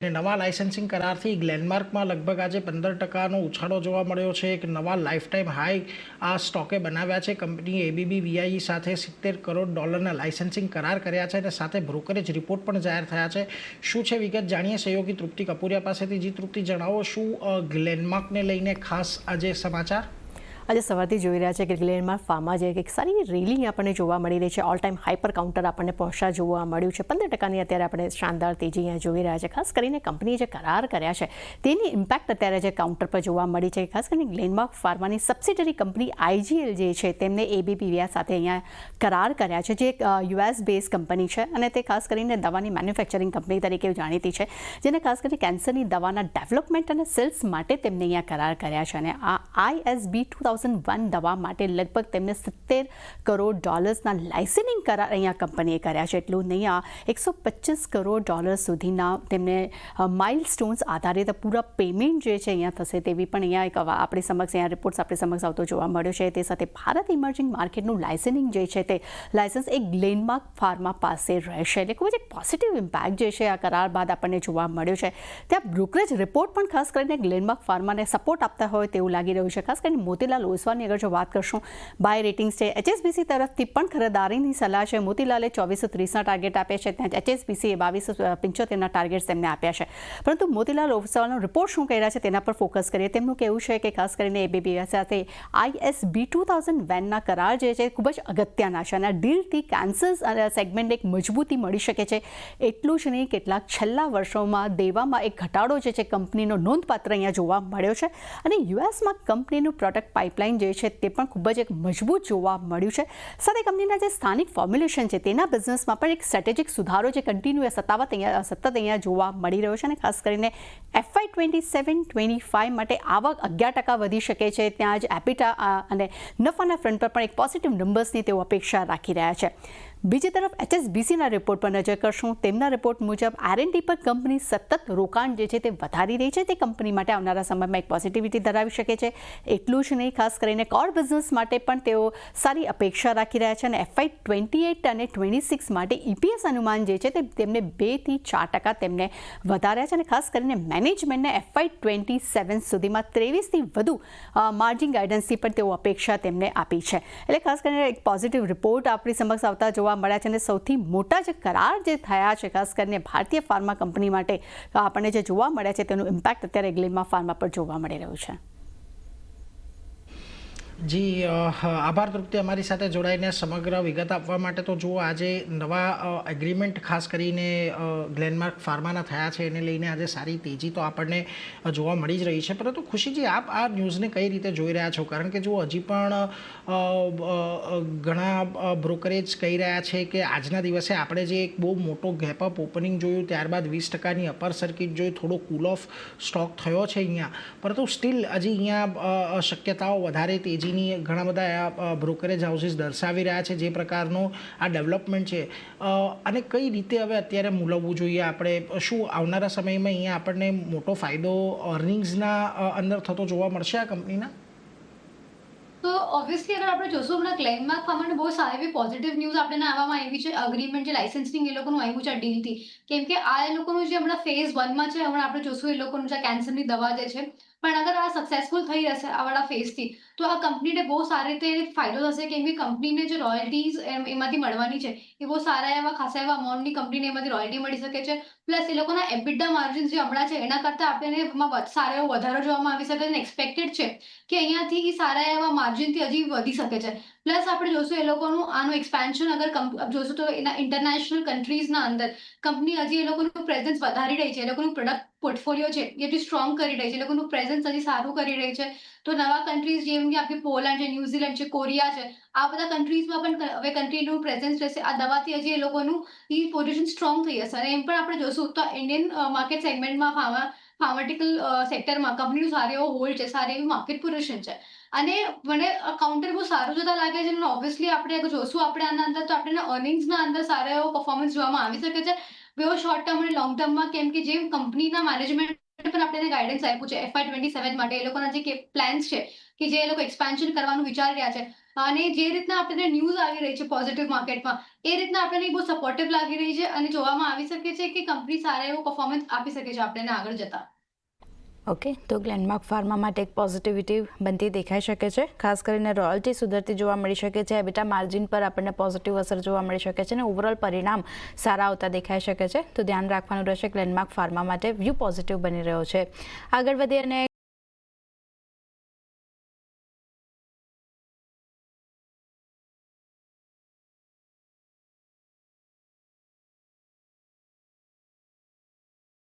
નવા લાઇસન્સિંગ કરારથી ગ્લેનમાર્કમાં લગભગ આજે 15% ઉછાળો જોવા મળ્યો છે. એક નવા લાઈફ ટાઈમ હાઈ આ સ્ટોકે બનાવ્યા છે. કંપનીએ ABB સાથે $70 કરોડ લાઇસન્સિંગ કરાર કર્યા છે અને સાથે બ્રોકરેજ રિપોર્ટ પણ જાહેર થયા છે. શું છે વિગત જાણીએ સહયોગી તૃપ્તિ કપૂરિયા પાસેથી. જી તૃપ્તિ, જણાવો શું ગ્લેનમાર્કને લઈને ખાસ આજે સમાચાર? આજે સવારથી જોઈ રહ્યા છે કે ગ્લેનમાર્ક ફાર્મા જે એક સારી રેલી આપણને જોવા મળી રહી છે. ઓલ ટાઈમ હાઈપર કાઉન્ટર આપણને પહોંચતા જોવા મળ્યું છે. 15%ની અત્યારે આપણે શાનદાર તેજી અહીંયા જોઈ રહ્યા છે. ખાસ કરીને કંપનીએ જે કરાર કર્યા છે તેની ઇમ્પેક્ટ અત્યારે જે કાઉન્ટર પર જોવા મળી છે. ખાસ કરીને ગ્લેનમાર્ક ફાર્માની સબસિડરી કંપની IGL જે છે તેમને ABB સાથે અહીંયા કરાર કર્યા છે, જે એક US બેઝ કંપની છે અને તે ખાસ કરીને દવાની મેન્યુફેક્ચરિંગ કંપની તરીકે જાણીતી છે, જેને ખાસ કરીને કેન્સરની દવાના ડેવલપમેન્ટ અને સેલ્સ માટે તેમને અહીંયા કરાર કર્યા છે. અને આ ISB 2001 દવા માટે લગભગ તેમને $70 કરોડ લાઇસન્સિંગ કરાર અહીંયા કંપનીએ કર્યા છે. એટલું નહીં, આ $125 કરોડ સુધીના તેમને માઇલસ્ટોન્સ આધારિત પૂરા પેમેન્ટ જે છે અહીંયા થશે તેવી પણ અહીંયા એક આપણી સમક્ષ અહીંયા રિપોર્ટ્સ આપણી સમક્ષ આવતો જોવા મળ્યો છે. તે સાથે ભારત ઇમર્જિંગ માર્કેટનું લાઇસન્સિંગ જે છે તે લાઇસન્સ એક ગ્લેનમાર્ક ફાર્મા પાસે રહેશે. એટલે ખૂબ જ એક પોઝિટિવ ઇમ્પેક્ટ જે છે આ કરાર બાદ આપણને જોવા મળ્યો છે. ત્યાં બ્રોકરેજ રિપોર્ટ પણ ખાસ કરીને ગ્લેનમાર્ક ફાર્માને સપોર્ટ આપતા હોય તેવું લાગી રહ્યું છે. ખાસ કરીને મોતીલાલ ઓસવાલની અગર જો વાત કરશું, બાય રેટિંગ્સ છે, HSBC તરફથી પણ ખરીદારીની સલાહ છે. મોતીલાલે 2430ના ટાર્ગેટ આપ્યા છે, ત્યાં HSBC 2275ના ટાર્ગેટ્સ તેમને આપ્યા છે. પરંતુ મોતીલાલ ઓસવાલનો રિપોર્ટ શું કહી રહ્યા છે તેના પર ફોકસ કરીએ. તેમનું કહેવું છે કે ખાસ કરીને ABB સાથે ISB 2001ના કરાર જે છે ખૂબ જ અગત્યના છે અને આ ડીલથી કેન્સર સેગમેન્ટ એક મજબૂતી મળી શકે છે. એટલું જ નહીં, કેટલાક છેલ્લા વર્ષોમાં દેવામાં એક ઘટાડો જે છે કંપનીનો નોંધપાત્ર અહીંયા જોવા મળ્યો છે અને યુએસમાં કંપનીનું પ્રોડક્ટ પાઇપલાઇન જે છે તે પણ ખૂબ જ એક મજબૂત જોવા મળ્યું છે. સાથે કંપનીના જે સ્થાનિક ફોર્મ્યુલેશન છે તેના બિઝનેસમાં પણ એક સ્ટ્રેટેજિક સુધારો જે કન્ટિન્યુ સતત અહીંયા જોવા મળી રહ્યો છે અને ખાસ કરીને FY 27-25 માટે આવક 11% વધી શકે છે. ત્યાં જ એપિટા અને નફાના ફ્રન્ટ પર પણ એક પોઝિટિવ નંબર્સની તેઓ અપેક્ષા રાખી રહ્યા છે. બીજી તરફ HSBCના રિપોર્ટ પર નજર કરશું. તેમના રિપોર્ટ મુજબ R&D પર કંપની સતત રોકાણ જે છે તે વધારી રહી છે. તે કંપની માટે આવનારા સમયમાં એક પોઝિટિવિટી ધરાવી શકે છે. એટલું જ નહીં, ખાસ કરીને કોર બિઝનેસ માટે પણ તેઓ સારી અપેક્ષા રાખી રહ્યા છે અને FY 28 અને 26 માટે EPS અનુમાન જે છે તે તેમને 2-4% તેમને વધાર્યા છે અને ખાસ કરીને મેનેજમેન્ટને FY 27 સુધીમાં 23થી વધુ માર્જિન ગાઈડન્સની પણ તેઓ અપેક્ષા તેમને આપી છે. એટલે ખાસ કરીને એક પોઝિટિવ રિપોર્ટ આપણી સમક્ષ આવતા જોવા મળ્યા છે અને સૌથી મોટા જે કરાર જે થયા છે ખાસ કરીને ભારતીય ફાર્મા કંપની માટે આપણને જે જોવા મળ્યા છે તેનું ઇમ્પેક્ટ અત્યારે ગ્લેનમાર્ક ફાર્મા પર જોવા મળી રહ્યું છે. જી આભાર તૃપ્તિ, અમારી સાથે જોડાઈને સમગ્ર વિગત આપવા માટે. તો જુઓ, આજે નવા એગ્રીમેન્ટ ખાસ કરીને ગ્લેનમાર્ક ફાર્માના થયા છે, એને લઈને આજે સારી તેજી તો આપણને જોવા મળી જ રહી છે. પરંતુ ખુશીજી, આપ આ ન્યૂઝને કઈ રીતે જોઈ રહ્યા છો? કારણ કે જુઓ, હજી પણ ઘણા બ્રોકરેજ કહી રહ્યા છે કે આજના દિવસે આપણે જે એક બહુ મોટો ગેપ અપ ઓપનિંગ જોયું, ત્યારબાદ 20%ની અપર સર્કિટ જોઈ, થોડો કૂલ ઓફ સ્ટોક થયો છે અહીંયા, પરંતુ સ્ટીલ હજી અહીંયા શક્યતાઓ વધારે તેજી ઘણા બધા બ્રોકરેજ હાઉસીસ દર્શાવી રહ્યા છે. જે પ્રકારનો આ ડેવલપમેન્ટ છે અને કઈ રીતે હવે અત્યારે મૂલવવું જોઈએ આપણે, શું આવનારા સમયમાં અહીંયા આપણને મોટો ફાયદો અર્નિંગ્સના અંદર થતો જોવા મળશે આ કંપનીના? તો ઓબ્વિયસલી અગર આપણે જોશું, હમણાં ગ્લેનમાર્ક ફાર્માને બહુ સારી એવી પોઝિટિવ ન્યૂઝ આપણને આવવામાં આવી છે. અગ્રીમેન્ટ જે લાઇસન્સિંગ એ લોકોનું આવ્યું છે આ ડીલથી, કેમ કે આ એ લોકોનું જે હમણાં ફેઝ 1માં છે, હમણાં આપણે જોશું એ લોકોનું જે કેન્સરની દવા જે છે, પણ અગર આ સક્સેસફુલ થઈ જશે આ વાળા ફેઝથી, તો આ કંપનીને બહુ સારી રીતે ફાયદો થશે. કેમ કે કંપનીને જે રોયલ્ટીઝ એમાંથી મળવાની છે એ બહુ સારા એવા ખાસા એવા અમાઉન્ટની કંપનીને એમાંથી રોયલ્ટી મળી શકે છે. પ્લસ એ લોકોના એબિટા માર્જિન્સ જે હમણાં છે એના કરતાં આપણને એમાં સારો એવો વધારો જોવામાં આવી શકે છે. એક્સપેક્ટેડ છે કે અહીંયાથી સારા એવા માર્જિનથી હજી વધી શકે છે. પ્લસ આપણે જોશું એ લોકોનું આનું એક્સપેન્શન અગર જોશું તો એના ઇન્ટરનેશનલ કન્ટ્રીઝના અંદર કંપની હજી એ લોકોનું પ્રેઝન્સ વધારી રહી છે. એ લોકોનું પ્રોડક્ટ પોર્ટફોલિયો છે એ હજી સ્ટ્રોંગ કરી રહી છે. એ લોકોનું પ્રેઝન્સ હજી સારું કરી રહી છે. તો નવા કન્ટ્રીઝ જેમ કે આપણી પોલેન્ડ છે, ન્યુઝીલેન્ડ છે, કોરિયા છે, આ બધા કન્ટ્રીઝમાં પણ હવે કન્ટ્રીનું પ્રેઝન્સ રહેશે. આ દવાથી હજી એ લોકોનું પોઝિશન સ્ટ્રોંગ થઈ જશે. અને એમ પણ આપણે જોશું તો ઇન્ડિયન માર્કેટ સેગમેન્ટમાં ફાર્માસ્યુટિકલ સેક્ટરમાં કંપનીનું સારો એવો હોલ્ડ છે, સારી એવી માર્કેટ પોઝિશન છે. અને મને કાઉન્ટર બહુ સારું જોતા લાગે છે. અને ઓબ્વિયસલી આપણે જોશું આપણે આના અંદર તો આપણને અર્નિંગ્સના અંદર સારો એવો પરફોર્મન્સ જોવામાં આવી શકે છે, બેઉ શોર્ટ ટર્મ અને લોંગ ટર્મમાં. કેમ કે જે કંપનીના મેનેજમેન્ટ પણ આપણને ગાઈડન્સ આપ્યું છે FY 27 માટે, એ લોકોના જે પ્લાન્સ છે કે જે એ લોકો એક્સપાન્શન કરવાનું વિચારી રહ્યા છે, અને જે રીતના આપણને ન્યૂઝ આવી રહી છે પોઝિટિવ માર્કેટમાં, એ રીતના આપણને બહુ સપોર્ટિવ લાગી રહી છે અને જોવામાં આવી શકે છે કે કંપની સારા એવો પરફોર્મન્સ આપી શકે છે આપણને આગળ જતા. ઓકે, તો ગ્લેનમાર્ક ફાર્મા માટે એક પોઝિટિવિટી બનતી દેખાઈ શકે છે. ખાસ કરીને રોયલ્ટી સુધરતી જોવા મળી શકે છે. એબિટા માર્જિન પર આપણને પોઝિટિવ અસર જોવા મળી શકે છે અને ઓવરઓલ પરિણામ સારા આવતા દેખાઈ શકે છે. તો ધ્યાન રાખવાનું રહેશે ગ્લેનમાર્ક ફાર્મા માટે. વ્યૂ પોઝિટિવ બની રહ્યો છે. આગળ વધીએ અને